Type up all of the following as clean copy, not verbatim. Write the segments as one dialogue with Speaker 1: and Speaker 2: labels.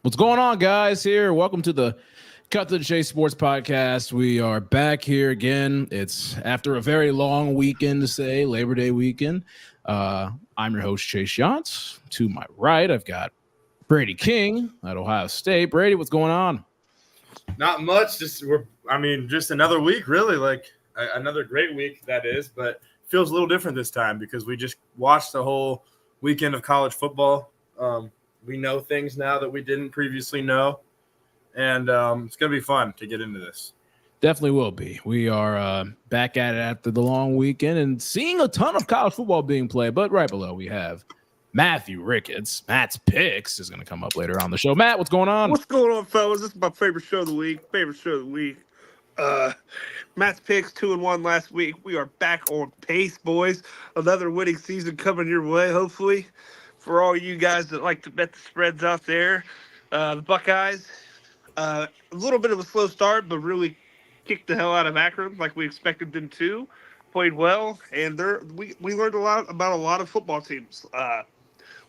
Speaker 1: What's going on, guys? Here, welcome to the Cut to the Chase Sports Podcast. We are back here again. It's after a very long weekend to say, Labor Day weekend. I'm your host, Chase Yance. To my right, I've got Brady King at Ohio State. Brady, what's going on?
Speaker 2: Not much. Just another week, really. Like another great week, that is. But feels a little different this time because we just watched the whole weekend of college football. We know things now that we didn't previously know, and it's going to be fun to get into this.
Speaker 1: Definitely will be. We are back at it after the long weekend and seeing a ton of college football being played. But right below, we have Matthew Ricketts. Matt's Picks is going to come up later on the show. Matt, what's going on?
Speaker 3: What's going on, fellas? This is my favorite show of the week. Matt's Picks 2-1 last week. We are back on pace, boys. Another winning season coming your way, hopefully. For all you guys that like to bet the spreads out there, the Buckeyes, a little bit of a slow start, but really kicked the hell out of Akron like we expected them to. Played well, and we learned a lot about a lot of football teams.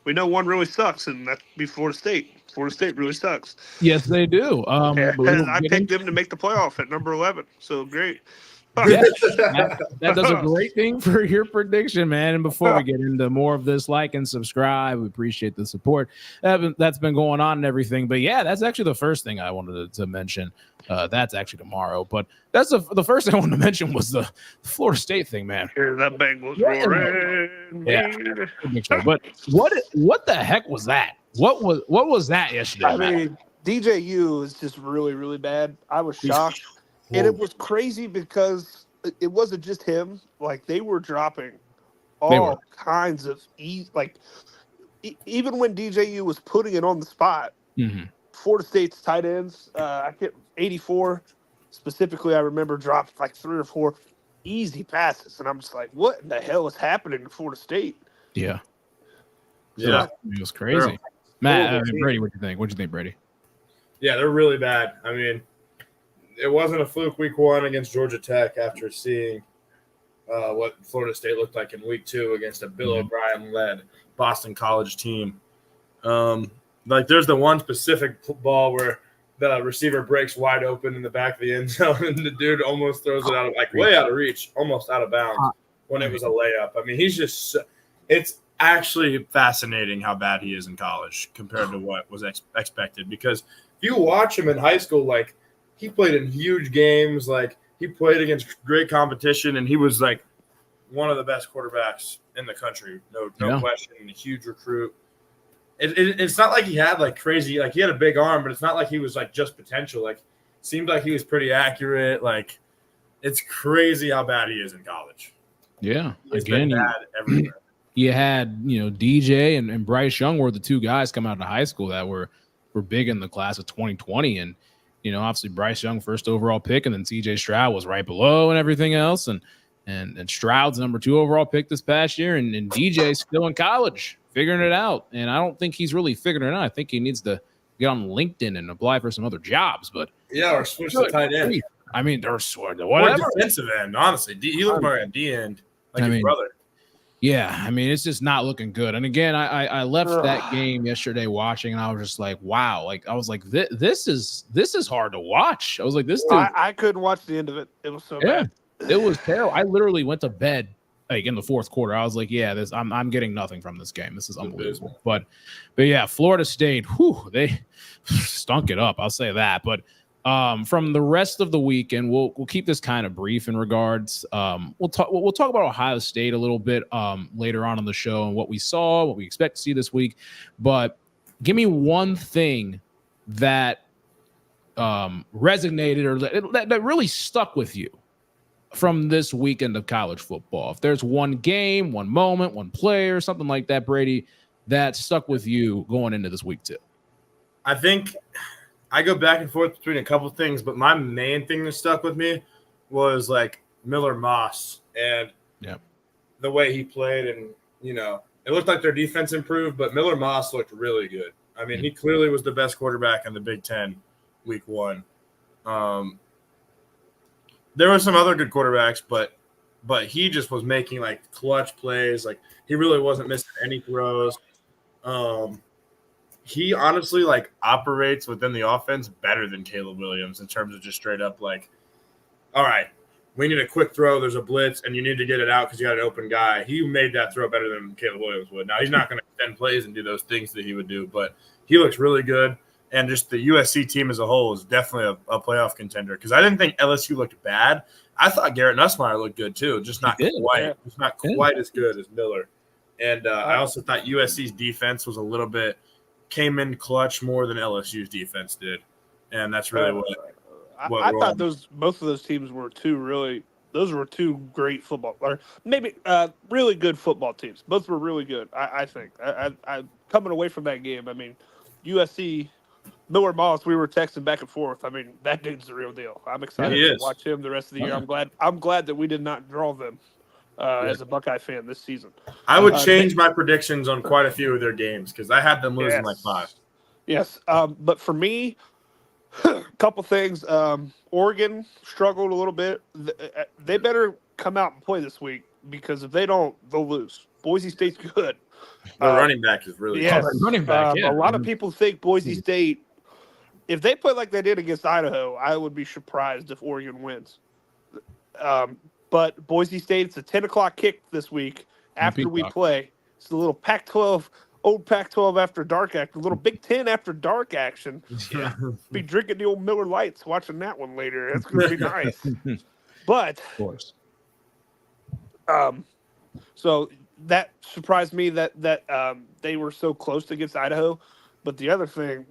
Speaker 3: We know one really sucks, and that's Florida State. Florida State really sucks.
Speaker 1: Yes, they do.
Speaker 3: I picked them to make the playoff at number 11, so great.
Speaker 1: Yeah, that does a great thing for your prediction, man. And before we get into more of this, like and subscribe. We appreciate the support that's been going on and everything. But yeah, that's actually the first thing I wanted to mention. That's actually tomorrow. But that's the first thing I wanted to mention was the Florida State thing, man.
Speaker 3: Hear that Bengals roaring.
Speaker 1: Yeah. But what the heck was that? What was that yesterday?
Speaker 3: I mean, DJU is just really, really bad. I was shocked. And it was crazy because it wasn't just him. Like, they were dropping all kinds of even when DJU was putting it on the spot, Florida State's tight ends, 84 specifically, I remember dropped like 3 or 4 easy passes. And I'm just like, what in the hell is happening to Florida State?
Speaker 1: Yeah. It was crazy.
Speaker 2: Yeah.
Speaker 1: Matt, Brady, what do you think? What do you think, Brady?
Speaker 2: Yeah, they're really bad. I mean, it wasn't a fluke week 1 against Georgia Tech after seeing what Florida State looked like in week 2 against a Bill O'Brien-led Boston College team. There's the one specific ball where the receiver breaks wide open in the back of the end zone, and the dude almost throws it out, way out of reach, almost out of bounds when it was a layup. I mean, it's actually fascinating how bad he is in college compared to what was expected. Because if you watch him in high school, he played in huge games. He played against great competition, and he was one of the best quarterbacks in the country. No question. A huge recruit. It's not like he had crazy. He had a big arm, but it's not like he was just potential. Seemed like he was pretty accurate. It's crazy how bad he is in college.
Speaker 1: Yeah,
Speaker 2: He's been bad everywhere.
Speaker 1: You had DJ and Bryce Young were the two guys coming out of high school that were big in the class of 2020, and obviously Bryce Young first overall pick, and then CJ Stroud was right below and everything else. And Stroud's number 2 overall pick this past year. And DJ's still in college figuring it out. And I don't think he's really figuring it out. I think he needs to get on LinkedIn and apply for some other jobs. But
Speaker 2: or switch to tight end.
Speaker 1: I mean, there's whatever.
Speaker 2: Or defensive end, honestly. He looked more at D end his brother.
Speaker 1: Yeah, I mean, it's just not looking good. And again, I left that game yesterday watching, and I was just like, wow. I was like, this is hard to watch. I was like, this dude.
Speaker 3: I couldn't watch the end of it. It was so bad.
Speaker 1: It was terrible. I literally went to bed in the fourth quarter. I was like, yeah, I'm getting nothing from this game. This is unbelievable. But yeah, Florida State, they stunk it up. I'll say that. But from the rest of the weekend, we'll keep this kind of brief in regards. We'll talk about Ohio State a little bit later on in the show and what we saw, what we expect to see this week. But give me one thing that resonated or that really stuck with you from this weekend of college football. If there's one game, one moment, one player, something like that, Brady, that stuck with you going into this week 2.
Speaker 2: I think I go back and forth between a couple things, but my main thing that stuck with me was Miller Moss and the way he played. And, it looked like their defense improved, but Miller Moss looked really good. I mean, he clearly was the best quarterback in the Big Ten week 1. There were some other good quarterbacks, but he just was making clutch plays. He really wasn't missing any throws. he honestly like operates within the offense better than Caleb Williams in terms of just straight up like, all right, we need a quick throw. There's a blitz, and you need to get it out because you got an open guy. He made that throw better than Caleb Williams would. Now, he's not going to extend plays and do those things that he would do, but he looks really good. And just the USC team as a whole is definitely a playoff contender because I didn't think LSU looked bad. I thought Garrett Nussmeier looked good too, just not quite as good as Miller. And I also thought USC's defense was a little bit came in clutch more than LSU's defense did, and that's really what
Speaker 3: I thought both of those teams were two great football, or maybe really good football teams. Both were really good. I think. I coming away from that game, I mean, USC. Miller Moss, we were texting back and forth. I mean, that dude's the real deal. I'm excited to watch him the rest of the year. I'm glad that we did not draw them as a Buckeye fan this season.
Speaker 2: I would change my predictions on quite a few of their games because I had them losing like 5.
Speaker 3: Yes, but for me, a couple things. Oregon struggled a little bit. They better come out and play this week because if they don't, they'll lose. Boise State's good.
Speaker 2: The running back is really
Speaker 3: good.
Speaker 1: Running back.
Speaker 3: A lot of people think Boise State, if they play like they did against Idaho, I would be surprised if Oregon wins. But Boise State, it's a 10 o'clock kick this week after we play. It's a little Pac-12, old Pac-12 after dark action, a little Big Ten after dark action.
Speaker 2: Yeah.
Speaker 3: Be drinking the old Miller Lights, watching that one later. It's going to be nice. But,
Speaker 1: of course.
Speaker 3: So that surprised me that they were so close against Idaho. But the other thing,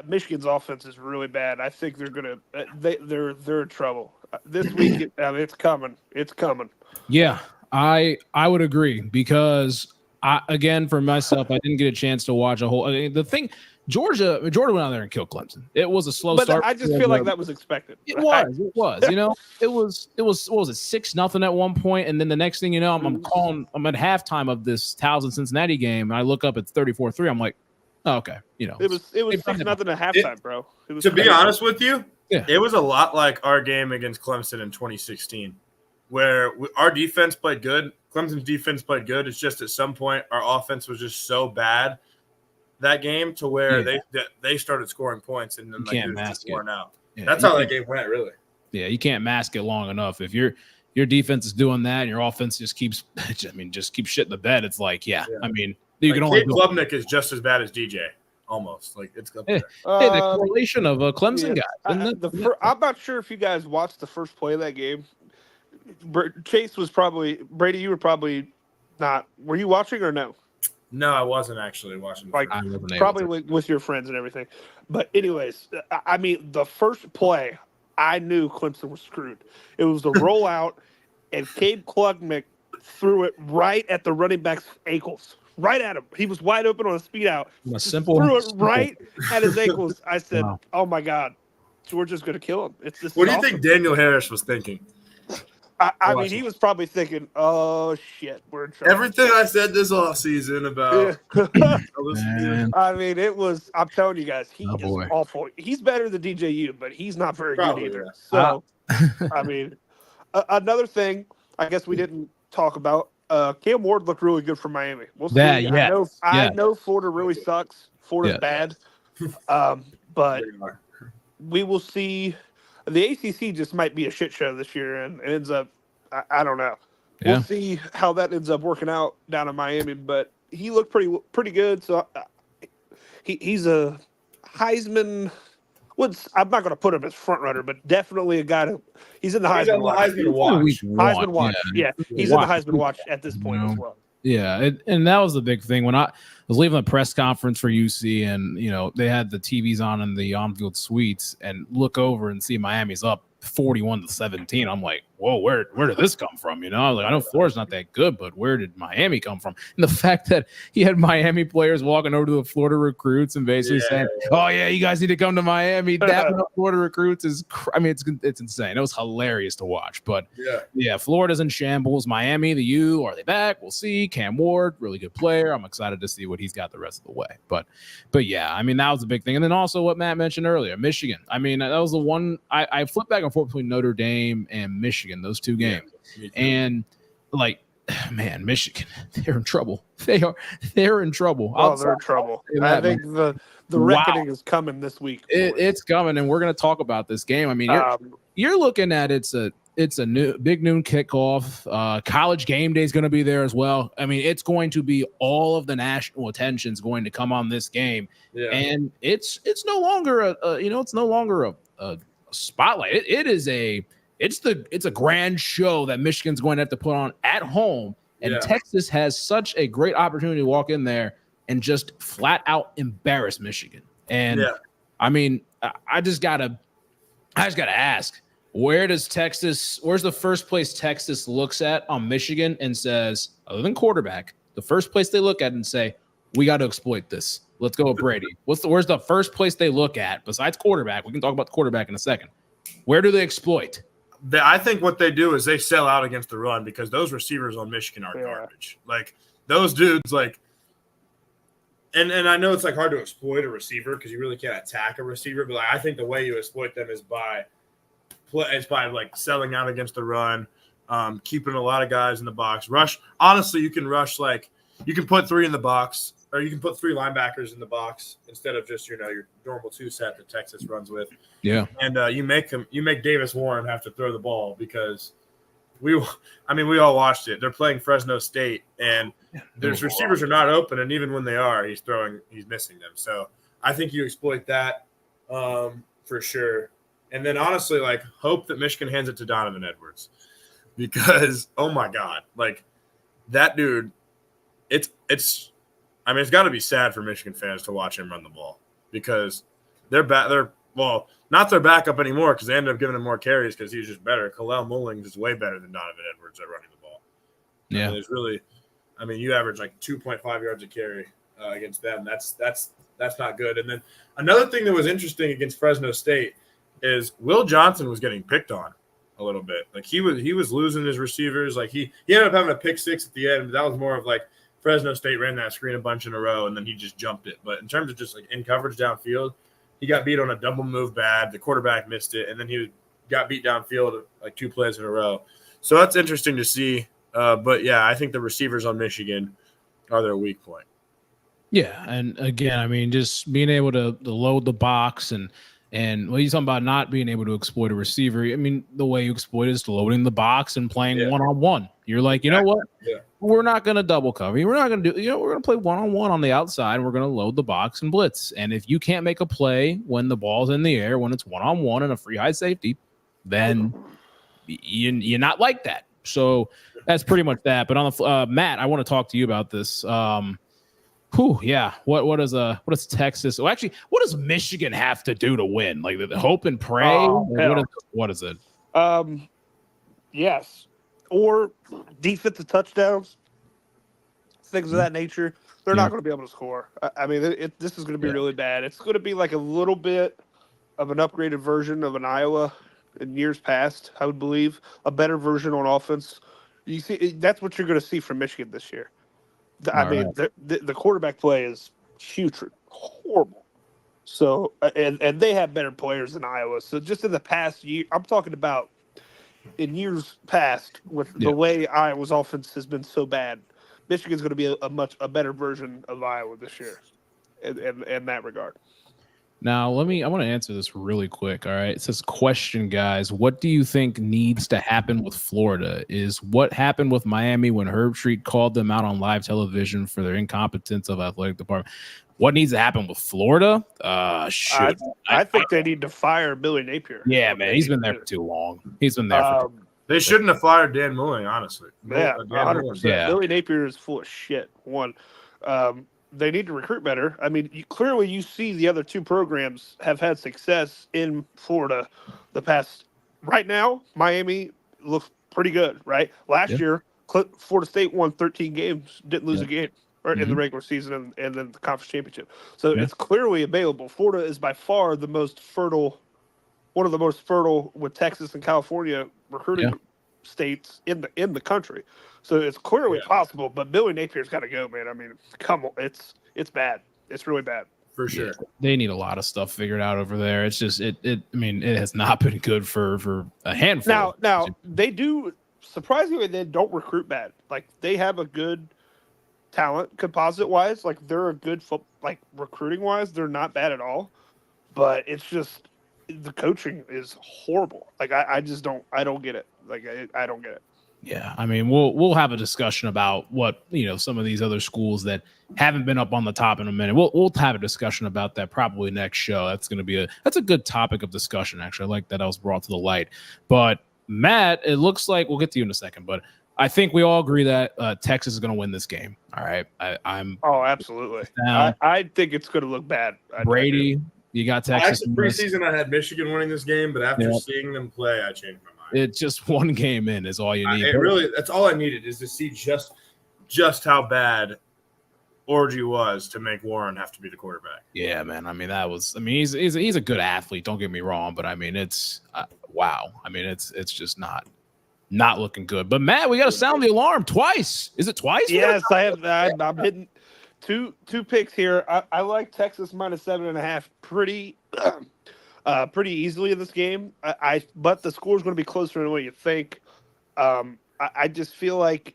Speaker 3: Michigan's offense is really bad. I think they're gonna they're in trouble this week. It's coming. It's coming.
Speaker 1: Yeah, I would agree because again for myself, I didn't get a chance to watch a whole. I mean, the thing, Georgia went out there and killed Clemson. It was a slow start.
Speaker 3: I just feel like that was expected.
Speaker 1: It was. You know, it was. What was it, 6-0 at one point, and then the next thing you know, I'm at halftime of this Towson Cincinnati game, and I look up at 34-3. I'm like, oh, okay, you know,
Speaker 3: it was 6-0 at halftime, bro. It was
Speaker 2: be honest with you, it was a lot like our game against Clemson in 2016, where our defense played good. Clemson's defense played good. It's just at some point our offense was just so bad that game to where they started scoring points and then
Speaker 1: can't mask it.
Speaker 2: Out. Yeah, that's how that game went, really.
Speaker 1: Yeah, you can't mask it long enough. If your defense is doing that and your offense just keeps shitting the bed, it's like, I mean, you can only.
Speaker 2: Klubnik is just as bad as DJ, almost like it's up there.
Speaker 1: The correlation of a Clemson guy.
Speaker 3: I'm not sure if you guys watched the first play of that game. Chase was probably Brady. You were probably not. Were you watching or no?
Speaker 2: No, I wasn't actually watching.
Speaker 3: Like probably with your friends and everything. But anyways, I mean, the first play, I knew Clemson was screwed. It was the rollout, and Cade Klubnik threw it right at the running back's ankles. Right at him. He was wide open on a speed out. Threw it right at his ankles. I said, "Oh my God, Georgia's going to kill him."
Speaker 2: What do you think Daniel Harris was thinking?
Speaker 3: I mean, he was probably thinking, "Oh shit, we're in trouble."
Speaker 2: Everything I said this offseason about.
Speaker 3: I mean, it was. I'm telling you guys, he is awful. He's better than DJU, but he's not very good either. So, I mean, another thing, I guess we didn't talk about. Cam Ward looked really good for Miami. We'll see. I know Florida really sucks. Florida's bad, but we will see. The ACC just might be a shit show this year, and it ends up. I don't know.
Speaker 1: Yeah.
Speaker 3: We'll see how that ends up working out down in Miami. But he looked pretty good. So he's a Heisman. I'm not going to put him as front runner, but definitely a guy he's in the Heisman watch. Heisman watch. Yeah, he's in the Heisman watch at this point as well.
Speaker 1: Yeah, and that was the big thing when I was leaving the press conference for UC, and they had the TVs on in the on-field suites, and look over and see Miami's up 41-17. I'm like, whoa, where did this come from? I was like, I know Florida's not that good, but where did Miami come from? And the fact that he had Miami players walking over to the Florida recruits and basically saying, "Oh yeah, you guys need to come to Miami." That Florida recruits is, it's insane. It was hilarious to watch. But yeah, Florida's in shambles. Miami, the U, are they back? We'll see. Cam Ward, really good player. I'm excited to see what he's got the rest of the way. But yeah, I mean, that was a big thing. And then also what Matt mentioned earlier, Michigan. I mean, that was the one I flipped back and forth between Notre Dame and Michigan, those two games. And like man, Michigan, they're in trouble. They're in trouble.
Speaker 3: Oh, they're in trouble. I think the reckoning is coming this week.
Speaker 1: It's coming, and we're going to talk about this game. I mean, you're looking at it's a new big noon kickoff. College game day is going to be there as well. I mean, it's going to be all of the national attention is going to come on this game, and it's no longer a spotlight. It's a grand show that Michigan's going to have to put on at home, and Texas has such a great opportunity to walk in there and just flat out embarrass Michigan. And I mean, I just gotta ask, where's the first place Texas looks at on Michigan and says, other than quarterback, the first place they look at and say, we got to exploit this. Let's go with Brady. Where's the first place they look at besides quarterback? We can talk about the quarterback in a second. Where do they exploit?
Speaker 2: I think what they do is they sell out against the run because those receivers on Michigan are garbage. Like those dudes, like, and I know it's like hard to exploit a receiver because you really can't attack a receiver, but like, I think the way you exploit them is by like selling out against the run, keeping a lot of guys in the box. Rush. Honestly, you can rush you can put 3 in the box, or you can put 3 linebackers in the box instead of just your normal 2 set that Texas runs with. Yeah, and you make Davis Warren have to throw the ball because we all watched it. They're playing Fresno State, and their receivers are not open, and even when they are, he's missing them. So I think you exploit that for sure. And then honestly, like, hope that Michigan hands it to Donovan Edwards because, oh my God, like that dude, it's got to be sad for Michigan fans to watch him run the ball because not their backup anymore because they ended up giving him more carries because he's just better. Kalel Mullings is way better than Donovan Edwards at running the ball. Yeah, it's really, you average like 2.5 yards a carry against them. That's not good. And then another thing that was interesting against Fresno State is Will Johnson was getting picked on a little bit. Like he was losing his receivers. Like he ended up having a pick 6 at the end, but that was more of like Fresno State ran that screen a bunch in a row and then he just jumped it. But in terms of just like in coverage downfield, he got beat on a double move bad. The quarterback missed it, and then he got beat downfield like 2 plays in a row. So that's interesting to see. But yeah, I think the receivers on Michigan are their weak point.
Speaker 1: Yeah, and again, just being able to load the box and when you're talking about not being able to exploit a receiver, the way you exploit is loading the box and playing one-on-one. You're like, you know what? Yeah. We're not going to double cover. We're not going to we're going to play one-on-one on the outside. And we're going to load the box and blitz. And if you can't make a play when the ball's in the air, when it's one-on-one and a free high safety, then you're not like that. So that's pretty much that. But on the Matt, I want to talk to you about this. What does Texas? Well, actually, what does Michigan have to do to win? Like the hope and pray? What is it?
Speaker 3: Yes, or defensive touchdowns, things of that nature. They're not going to be able to score. This is going to be really bad. It's going to be like a little bit of an upgraded version of an Iowa in years past. I would believe a better version on offense. You see, that's what you're going to see from Michigan this year. The quarterback play is putrid, horrible. So, and they have better players than Iowa. So, just in the past year, I'm talking about in years past with the way Iowa's offense has been so bad, Michigan's going to be a better version of Iowa this year in that regard.
Speaker 1: Now, I want to answer this really quick. All right. It says, question, guys. What do you think needs to happen with Florida? Is what happened with Miami when Herb Street called them out on live television for their incompetence of athletic department? What needs to happen with Florida? I
Speaker 3: think they need to fire Billy Napier.
Speaker 1: Yeah, man. He's been there for too long. He's been there for
Speaker 2: They shouldn't have fired Dan Mulling, honestly.
Speaker 3: Yeah, 100%. Yeah. Billy Napier is full of shit. They need to recruit better. Clearly you see the other 2 programs have had success in Florida the past. Right now, Miami looks pretty good, right? Last year, Florida State won 13 games, didn't lose a game in the regular season and then the conference championship. So it's clearly available. Florida is by far one of the most fertile with Texas and California recruiting states in the country. So it's clearly possible, but Billy Napier's got to go, man. Come on, it's bad. It's really bad.
Speaker 2: For sure.
Speaker 1: Yeah, they need a lot of stuff figured out over there. It's just it has not been good for a handful.
Speaker 3: Now they do surprisingly, they don't recruit bad. Like, they have a good talent composite wise. Like, they're a good recruiting wise, they're not bad at all. But it's just the coaching is horrible. Like, I just don't get it. Like, I don't get it.
Speaker 1: Yeah, I mean, we'll have a discussion about what some of these other schools that haven't been up on the top in a minute. We'll have a discussion about that probably next show. That's going to be that's a good topic of discussion. Actually, I like that was brought to the light. But Matt, it looks like we'll get to you in a second, but I think we all agree that Texas is going to win this game. All right, I'm.
Speaker 3: Oh, absolutely. I think it's going to look bad.
Speaker 1: Brady, you got Texas.
Speaker 2: Actually, preseason I had Michigan winning this game, but after seeing them play, I changed my mind.
Speaker 1: It's just one game in is all you need.
Speaker 2: That's all I needed is to see just how bad Orgy was to make Warren have to be the quarterback.
Speaker 1: Yeah, man. I mean, he's a good athlete. Don't get me wrong, but I mean, it's wow. I mean, it's just not looking good. But Matt, we got to sound the alarm twice. Is it twice?
Speaker 3: Yes, I have. I'm hitting two picks here. I like Texas minus 7.5 pretty easily in this game. But the score is going to be closer than what you think. I just feel like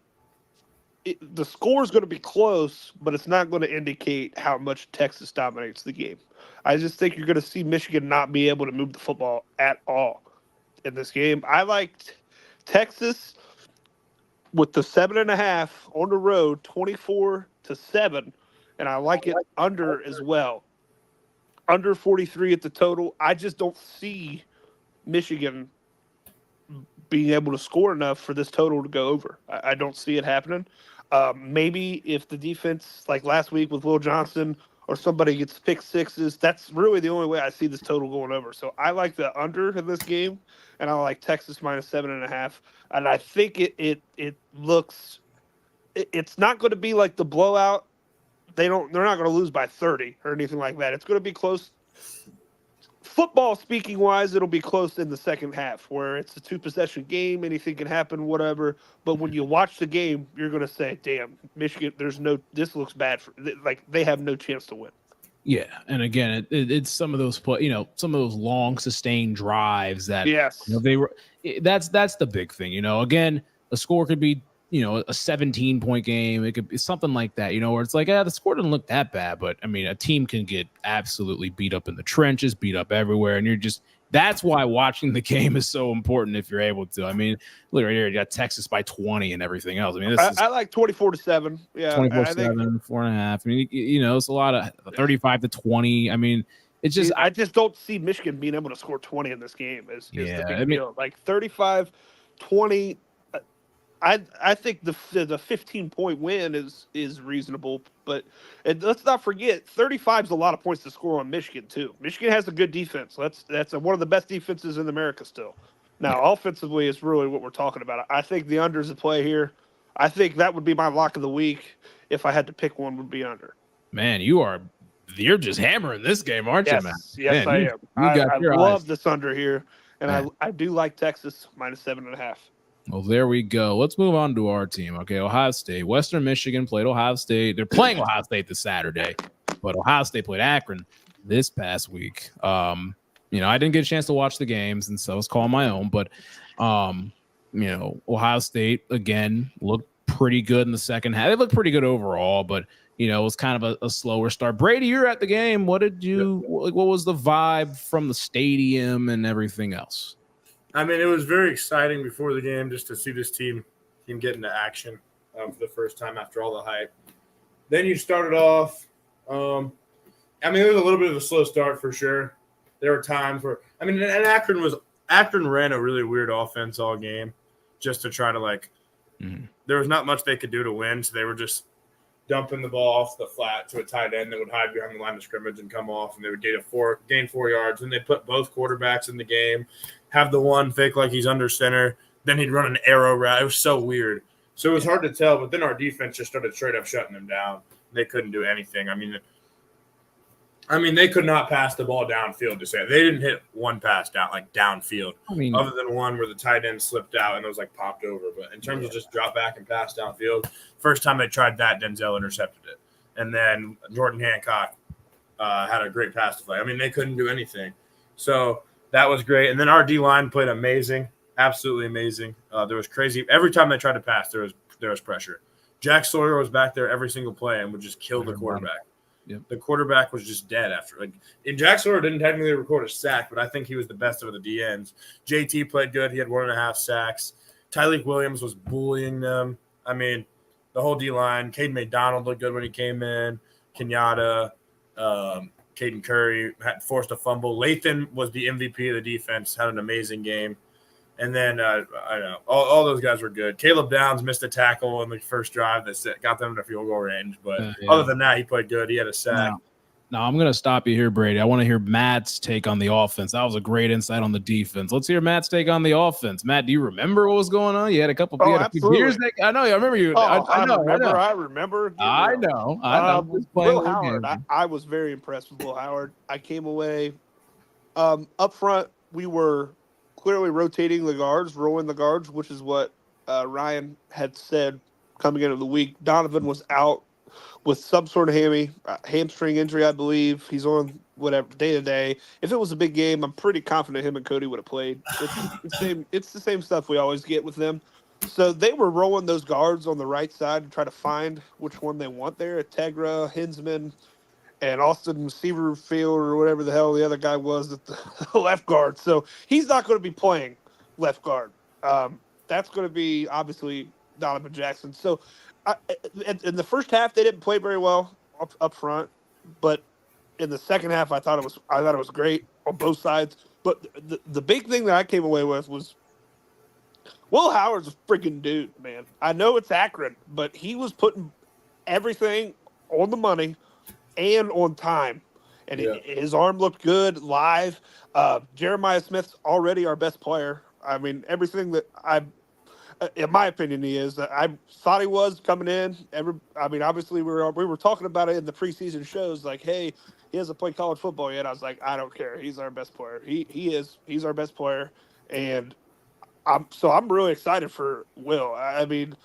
Speaker 3: the score is going to be close, but it's not going to indicate how much Texas dominates the game. I just think you're going to see Michigan not be able to move the football at all in this game. I liked Texas with the 7.5 on the road, 24-7, and I like it under as well. Under 43 at the total. I just don't see Michigan being able to score enough for this total to go over. I don't see it happening. Maybe if the defense, like last week with Will Johnson or somebody gets pick sixes, that's really the only way I see this total going over. So I like the under in this game, and I like Texas minus 7.5. And I think it looks – it's not going to be like the blowout. They're not going to lose by 30 or anything like that. It's going to be close. Football speaking wise, it'll be close in the second half where it's a 2-possession game. Anything can happen, whatever. But when you watch the game, you're going to say, damn, Michigan, this looks bad. They have no chance to win.
Speaker 1: Yeah. And again, it's some of those some of those long sustained drives that they were, that's the big thing, again, the score could be, a 17-point game. It could be something like that, where it's like, the score didn't look that bad. But, I mean, a team can get absolutely beat up in the trenches, beat up everywhere. And that's why watching the game is so important if you're able to. I mean, look right here, you got Texas by 20 and everything else. I mean,
Speaker 3: I like 24-7. Yeah.
Speaker 1: 24-7, 4.5. I mean, it's a lot of 35-20. I mean, it's just.
Speaker 3: I just don't see Michigan being able to score 20 in this game. Is the big deal. Like 35-20. I think the 15-point win is reasonable, but let's not forget 35 is a lot of points to score on Michigan too. Michigan has a good defense. That's one of the best defenses in America still. Now, offensively is really what we're talking about. I think the under's a play here. I think that would be my lock of the week if I had to pick one. Would be under.
Speaker 1: Man, you're just hammering this game, aren't you, man?
Speaker 3: Yes,
Speaker 1: man,
Speaker 3: I am. I love this under here, and I do like Texas minus 7.5.
Speaker 1: Well, there we go. Let's move on to our team. Okay, Ohio State. Western Michigan played Ohio State. They're playing Ohio State this Saturday, but Ohio State played Akron this past week. I didn't get a chance to watch the games, and so I was calling my own. But, Ohio State, again, looked pretty good in the second half. They looked pretty good overall, but, it was kind of a slower start. Brady, you're at the game. What was the vibe from the stadium and everything else?
Speaker 2: I mean, it was very exciting before the game just to see this team get into action for the first time after all the hype. Then you started off. There was a little bit of a slow start for sure. There were times where, and Akron ran a really weird offense all game just to try to there was not much they could do to win. So they were just dumping the ball off the flat to a tight end that would hide behind the line of scrimmage and come off, and they would gain 4 yards. And they put both quarterbacks in the game. Have the one fake like he's under center. Then he'd run an arrow route. It was so weird. So it was hard to tell, but then our defense just started straight up shutting them down. They couldn't do anything. They could not pass the ball downfield to say it. They didn't hit one pass downfield. Other than one where the tight end slipped out and it was popped over. But in terms of just drop back and pass downfield, first time they tried that, Denzel intercepted it. And then Jordan Hancock had a great pass to play. They couldn't do anything. So that was great. And then our D-line played amazing. absolutely amazing. There was crazy. Every time they tried to pass, there was pressure. Jack Sawyer was back there every single play and would just kill the quarterback.
Speaker 1: Yep.
Speaker 2: The quarterback was just dead after. And Jack Sawyer didn't technically record a sack, but I think he was the best of the DNs. JT played good. He had 1.5 sacks. Tyleek Williams was bullying them. I mean, the whole D-line. Caden McDonald looked good when he came in. Kenyatta, Caden Curry had forced a fumble. Lathan was the MVP of the defense, had an amazing game. And then, I know, all those guys were good. Caleb Downs missed a tackle in the first drive that got them to field goal range. But other than that, he played good. He had a sack.
Speaker 1: Now, I'm going to stop you here, Brady. I want to hear Matt's take on the offense. That was a great insight on the defense. Let's hear Matt's take on the offense. Matt, do you remember what was going on? You had a couple of years. I know. I remember you.
Speaker 3: I remember.
Speaker 1: I know.
Speaker 3: Will Howard. I was very impressed with Will Howard. I came away up front. We were clearly rotating the guards, rolling the guards, which is what Ryan had said coming into the week. Donovan was out with some sort of hamstring injury, I believe. He's on whatever day-to-day. If it was a big game, I'm pretty confident him and Cody would have played. It's the same stuff we always get with them. So they were rolling those guards on the right side to try to find which one they want there. Tegra, Hinsman, and Austin Seaverfield or whatever the hell the other guy was at the left guard. So he's not going to be playing left guard. That's going to be, obviously, Donovan Jackson. So in the first half, they didn't play very well up front, but in the second half, I thought it was great on both sides. But the big thing that I came away with was Will Howard's a freaking dude, man. I know it's Akron, but he was putting everything on the money and on time, and his arm looked good live. Jeremiah Smith's already our best player. I mean, everything that in my opinion, he is. I thought he was coming in. Obviously, we were talking about it in the preseason shows. Like, hey, he hasn't played college football yet. I was like, I don't care. He's our best player. He's our best player, and I'm really excited for Will. I mean,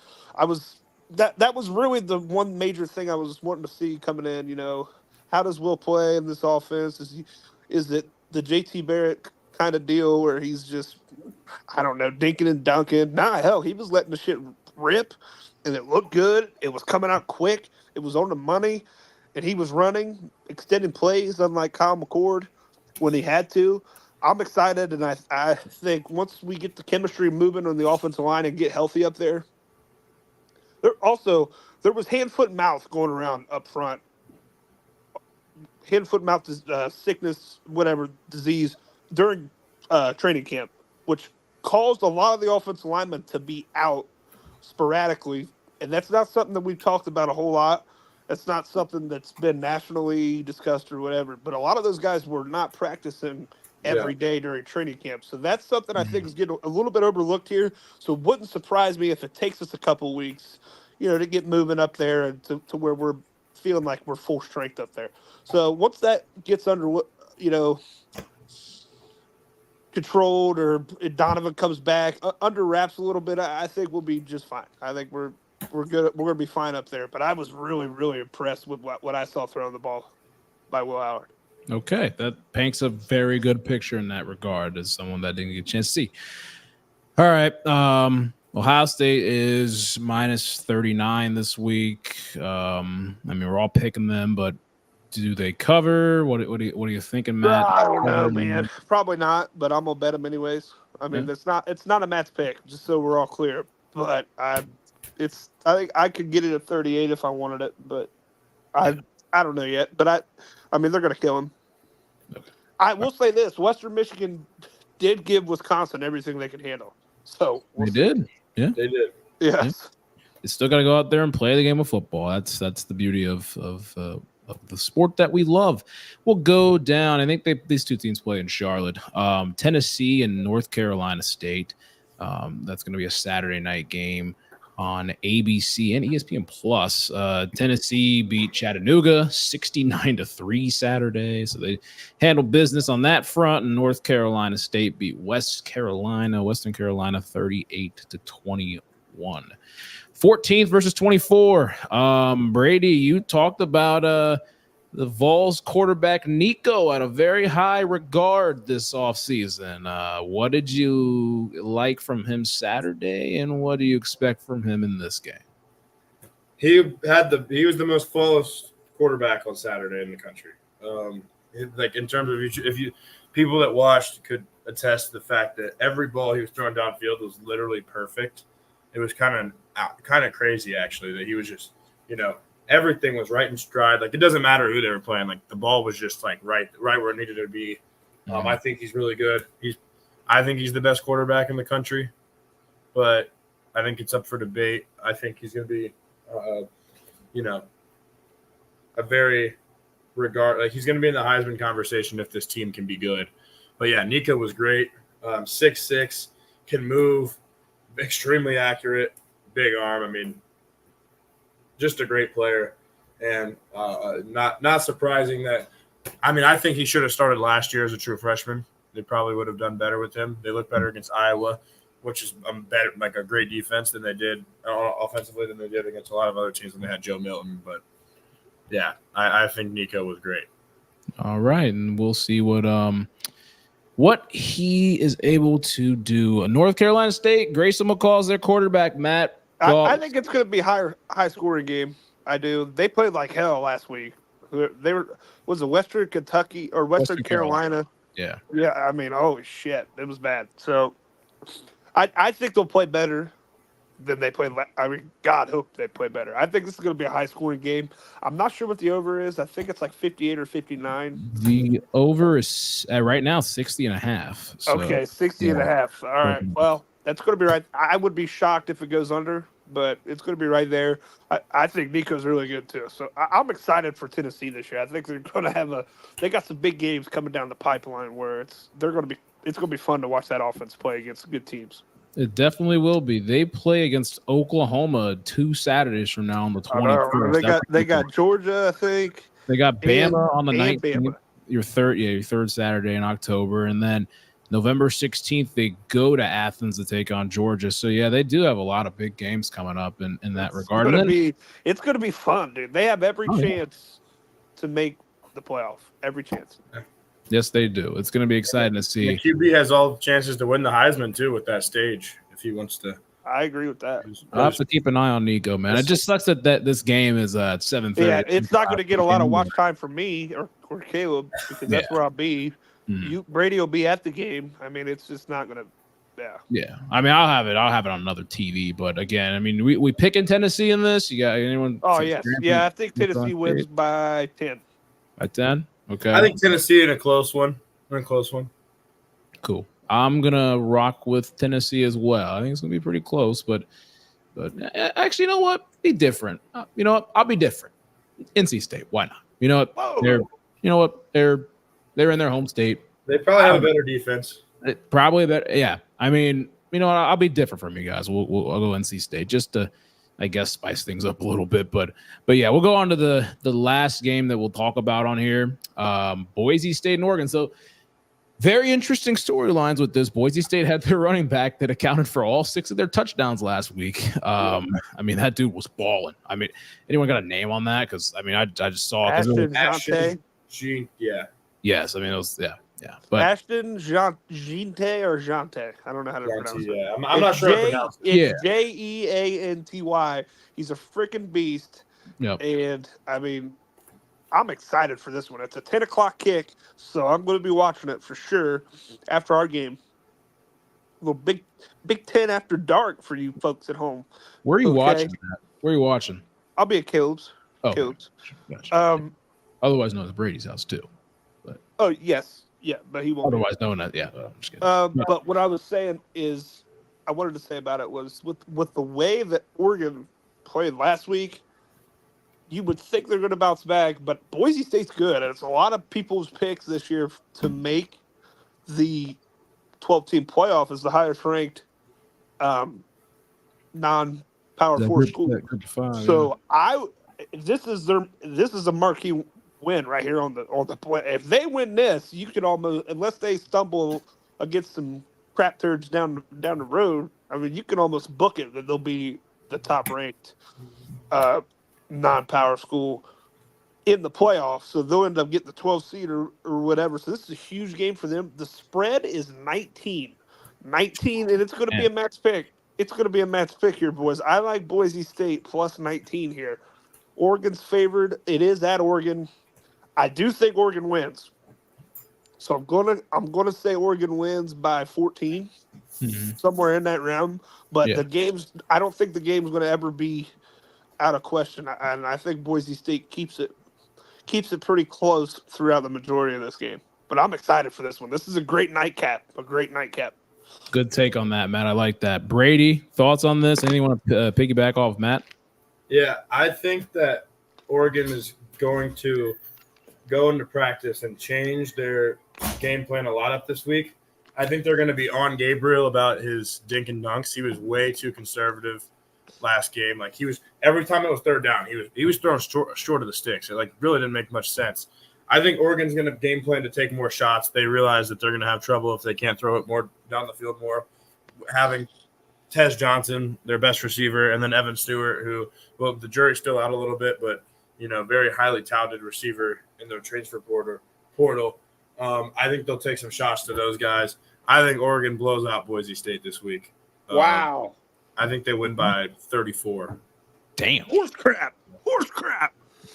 Speaker 3: that was really the one major thing I was wanting to see coming in. You know, how does Will play in this offense? Is it the JT Barrett kind of deal where he's just, I don't know, dinking and dunking? Nah, hell, he was letting the shit rip, and it looked good. It was coming out quick. It was on the money, and he was running, extending plays, unlike Kyle McCord when he had to. I'm excited, and I think once we get the chemistry moving on the offensive line and get healthy up there, there was hand, foot, and mouth going around up front. Hand, foot, mouth sickness, whatever, disease during training camp, which caused a lot of the offensive linemen to be out sporadically. And that's not something that we've talked about a whole lot. That's not something that's been nationally discussed or whatever. But a lot of those guys were not practicing every day during training camp. So that's something I think is getting a little bit overlooked here. So it wouldn't surprise me if it takes us a couple weeks, to get moving up there and to where we're feeling like we're full strength up there. So once that gets under, controlled, or Donovan comes back under wraps a little bit, I think we'll be just fine. I think we're good. We're going to be fine up there. But I was really, really impressed with what I saw throwing the ball by Will Howard.
Speaker 1: Okay, that paints a very good picture in that regard as someone that didn't get a chance to see. All right, Ohio State is minus 39 this week. We're all picking them, but do they cover? What are you thinking, Matt?
Speaker 3: I don't know, man. Probably not, but I'm gonna bet them anyways. I mean, it's not a Matt's pick, just so we're all clear. But I think I could get it at 38 if I wanted it, but I don't know yet. But I mean, they're gonna kill him. Okay. I will say this: Western Michigan did give Wisconsin everything they could handle. So
Speaker 1: they did. Yeah,
Speaker 2: they did.
Speaker 3: Yes.
Speaker 1: They still got to go out there and play the game of football. That's the beauty of the sport that we love. We'll go down. I think these two teams play in Charlotte. Tennessee and North Carolina State. That's going to be a Saturday night game on ABC and ESPN Plus. Tennessee beat Chattanooga 69-3 Saturday, so they handled business on that front. And North Carolina State beat Western Carolina 38-21. 14th versus 24. Brady, you talked about the Vols quarterback Nico at a very high regard this offseason. What did you like from him Saturday, and what do you expect from him in this game?
Speaker 2: He was the most flawless quarterback on Saturday in the country. Like in terms of if you people that watched could attest to the fact that every ball he was throwing downfield was literally perfect. It was kind of crazy actually that he was just, everything was right in stride. Like it doesn't matter who they were playing. Like the ball was just like right where it needed to be. I think he's really good. I think he's the best quarterback in the country, but I think it's up for debate. I think he's going to be, a very he's going to be in the Heisman conversation if this team can be good. But yeah, Nico was great. 6'6", can move, extremely accurate, big arm. I mean, just a great player, and not surprising that. I mean, I think he should have started last year as a true freshman. They probably would have done better with him. They looked better against Iowa, which is better, like a great defense than they did offensively than they did against a lot of other teams when they had Joe Milton. But yeah, I think Nico was great.
Speaker 1: All right, and we'll see what he is able to do. North Carolina State, Grayson McCall's their quarterback. Matt,
Speaker 3: I think it's going to be high scoring game. I do. They played like hell last week. Was it Western Kentucky or Western Carolina?
Speaker 1: Yeah.
Speaker 3: Yeah. I mean, holy shit, it was bad. So, I think they'll play better than they played. I mean, God, hope they play better. I think this is going to be a high scoring game. I'm not sure what the over is. I think it's like 58 or 59.
Speaker 1: The over is right now 60.5. So,
Speaker 3: okay, 60.5. All right. Well, that's going to be right. I would be shocked if it goes under, but it's going to be right there. I think Nico's really good too. So I'm excited for Tennessee this year. I think they're going to they got some big games coming down the pipeline where it's going to be fun to watch that offense play against good teams.
Speaker 1: It definitely will be. They play against Oklahoma 2 Saturdays from now on the 21st.
Speaker 3: They got Georgia, I think.
Speaker 1: They got Bama on the 19th.
Speaker 3: Bama.
Speaker 1: Your third Saturday in October, and then November 16th they go to Athens to take on Georgia. So yeah, they do have a lot of big games coming up in that regard.
Speaker 3: It's going to be fun, dude. They have every chance to make the playoff. Every chance.
Speaker 1: Yes, they do. It's going to be exciting to see.
Speaker 2: The QB has all chances to win the Heisman, too, with that stage, if he wants to.
Speaker 3: I agree with that.
Speaker 1: I'll have to keep an eye on Nico, man. It just sucks that this game is at 7:30.
Speaker 3: Yeah, it's not going to get a lot of watch time for me or Caleb because that's where I'll be. Brady will be at the game. I mean, it's just not going to. Yeah.
Speaker 1: Yeah. I mean, I'll have it on another TV. But again, I mean, we picking Tennessee in this. You got anyone?
Speaker 3: Oh yes. Yeah, I think Tennessee wins by 10.
Speaker 1: By 10. Okay.
Speaker 2: I think Tennessee in a close one.
Speaker 1: Cool. I'm gonna rock with Tennessee as well. I think it's gonna be pretty close, but actually, you know what? Be different. You know what? I'll be different. NC State. Why not? You know what?
Speaker 3: Whoa.
Speaker 1: They're in their home state.
Speaker 2: They probably have a better defense.
Speaker 1: Probably better. Yeah. I mean, you know what? I'll be different from you guys. I'll go NC State just to, I guess, spice things up a little bit. But yeah, we'll go on to the last game that we'll talk about on here. Boise State and Oregon. So very interesting storylines with this. Boise State had their running back that accounted for all 6 of their touchdowns last week. I mean, that dude was balling. I mean, anyone got a name on that? Because I mean, I just saw
Speaker 3: Ashton
Speaker 2: Jeante. Yeah.
Speaker 1: Yes, I mean it was yeah.
Speaker 3: But Ashton Jeante or Jeante. I don't know how to pronounce it.
Speaker 2: Yeah, I'm not sure how to pronounce it.
Speaker 3: It's Jeanty. He's a freaking beast.
Speaker 1: Yep.
Speaker 3: And I mean, I'm excited for this one. It's a 10:00 kick, so I'm going to be watching it for sure after our game. A little Big 10 after dark for you folks at home.
Speaker 1: Where are you watching that? Where are you watching?
Speaker 3: I'll be at Caleb's.
Speaker 1: Oh,
Speaker 3: Caleb's.
Speaker 1: Gotcha. Otherwise known as Brady's house too. But
Speaker 3: oh yes, yeah, but he won't.
Speaker 1: Otherwise known as I'm just kidding.
Speaker 3: But what I was saying is, I wanted to say about it was with the way that Oregon played last week, you would think they're going to bounce back, but Boise State's good, and it's a lot of people's picks this year to make the 12-team playoff as the highest ranked non-Power 4 school. So this is a marquee win right here on the play. If they win this, you could almost, unless they stumble against some crap turds down the road, I mean, you can almost book it that they'll be the top ranked non-power school in the playoffs, so they'll end up getting the 12 seed or whatever. So this is a huge game for them. The spread is 19, and it's going to be a match pick. It's going to be a match pick here, boys. I like Boise State plus 19 here. Oregon's favored. It is at Oregon. I do think Oregon wins. So I'm gonna say Oregon wins by 14, somewhere in that realm. But I don't think the game's going to ever be out of question, and I think Boise State keeps it pretty close throughout the majority of this game. But I'm excited for this one. This is a great nightcap.
Speaker 1: Good take on that, Matt. I like that. Brady, thoughts on this? Anything you want to piggyback off Matt?
Speaker 2: Yeah, I think that Oregon is going to go into practice and change their game plan a lot up this week. I think they're going to be on Gabriel about his dink and dunks. He was way too conservative last game. Like every time it was third down, he was throwing short of the sticks. It really didn't make much sense. I think Oregon's going to game plan to take more shots. They realize that they're going to have trouble if they can't throw it more down the field more. Having Tez Johnson, their best receiver, and then Evan Stewart, who, well, the jury's still out a little bit, but very highly touted receiver in their transfer portal. I think they'll take some shots to those guys. I think Oregon blows out Boise State this week.
Speaker 3: Wow.
Speaker 2: I think they win by 34.
Speaker 1: Damn.
Speaker 3: Horse crap.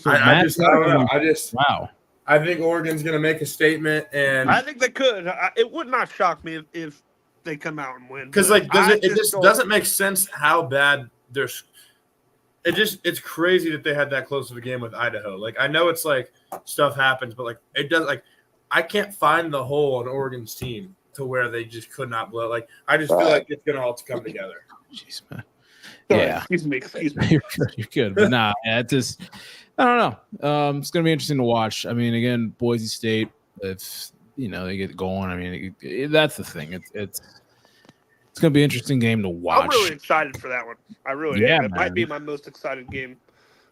Speaker 2: I don't know.
Speaker 1: Wow.
Speaker 2: I think Oregon's going to make a statement, and
Speaker 3: I think they could. It would not shock me if they come out and win.
Speaker 2: Because it just doesn't make sense how bad there's. It's crazy that they had that close of a game with Idaho. Like, I know it's like stuff happens, but it does. Like, I can't find the hole on Oregon's team to where they just could not blow. Like, I just feel like it's gonna all come together.
Speaker 1: Jeez, man.
Speaker 3: Yeah. Excuse me.
Speaker 1: You're good, but nah. Yeah, I don't know. It's gonna be interesting to watch. I mean, again, Boise State. If they get going, I mean, that's the thing. It's going to be an interesting game to watch.
Speaker 3: I'm really excited for that one. I really am. It
Speaker 1: man.
Speaker 3: might be my most excited game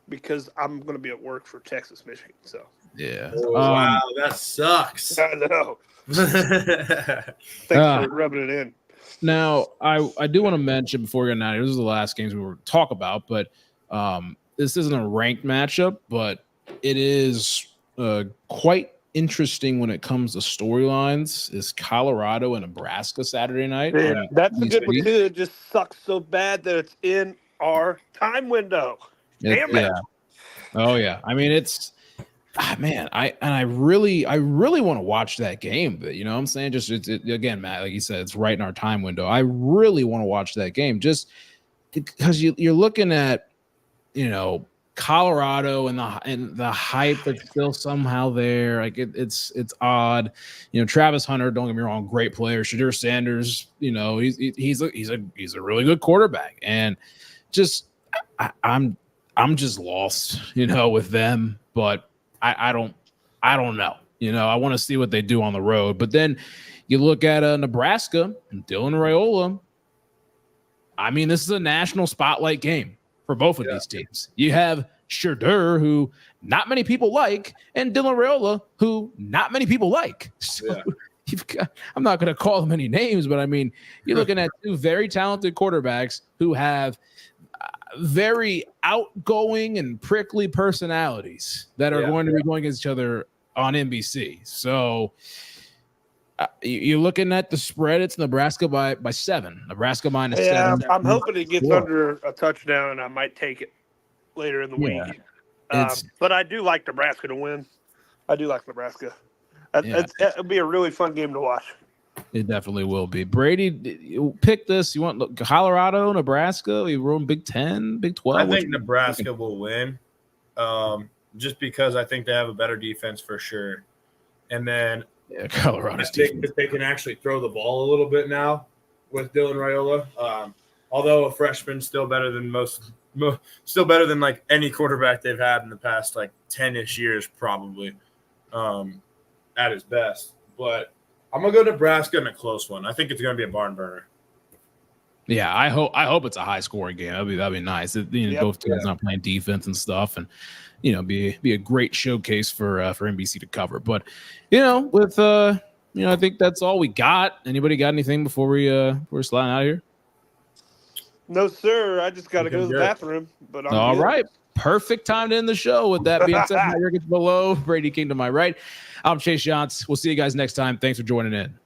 Speaker 3: because I'm going to be at work for Texas, Michigan. So
Speaker 1: yeah.
Speaker 2: Oh, wow, that sucks.
Speaker 3: I know. Thanks for rubbing it in.
Speaker 1: Now, I do want to mention before we get out, this is the last games we were talk about, but this isn't a ranked matchup, but it is quite interesting when it comes to storylines. Is Colorado and Nebraska Saturday night?
Speaker 3: Yeah, that's a good one too. It just sucks so bad that it's in our time window. Damn it.
Speaker 1: Oh yeah. I mean, it's man. I really want to watch that game. But you know what I'm saying? Just again, Matt, like you said, it's right in our time window. I really want to watch that game just because you're looking at Colorado and the hype that's still somehow there. Like it's odd. Travis Hunter, don't get me wrong, great player. Shadur Sanders, he's a really good quarterback. And just I'm just lost, with them. But I don't know. I want to see what they do on the road. But then you look at Nebraska and Dylan Raiola. I mean, this is a national spotlight game for both of these teams. You have Shadur, who not many people like, and Dylan Raiola, who not many people like. So I'm not going to call them any names, but I mean, you're looking at two very talented quarterbacks who have very outgoing and prickly personalities that are going to be going against each other on NBC. So you're looking at the spread. It's Nebraska by 7. Nebraska minus 7.
Speaker 3: I'm hoping it gets under a touchdown, and I might take it later in the week. But I do like Nebraska to win. I do like Nebraska. It'll be a really fun game to watch.
Speaker 1: It definitely will be. Brady, you pick this. You want Colorado, Nebraska? You room Big 10, Big 12?
Speaker 2: I think Nebraska will win just because I think they have a better defense for sure. And then
Speaker 1: Colorado's
Speaker 2: defense. They can actually throw the ball a little bit now with Dylan Raiola. Although a freshman, still better than like any quarterback they've had in the past like 10-ish years probably at his best. But I'm gonna go Nebraska in a close one. I think it's gonna be a barn burner.
Speaker 1: Yeah, I hope it's a high scoring game. That'd be nice. Both teams not playing defense and stuff, and be a great showcase for NBC to cover. But with I think that's all we got. Anybody got anything before we're sliding out of here?
Speaker 3: No, sir. I just got to go to the bathroom. But I'm
Speaker 1: all
Speaker 3: good.
Speaker 1: right. perfect time to end the show. With that being said, Matt Jurgens below, Brady King to my right. I'm Chase Yance. We'll see you guys next time. Thanks for joining in.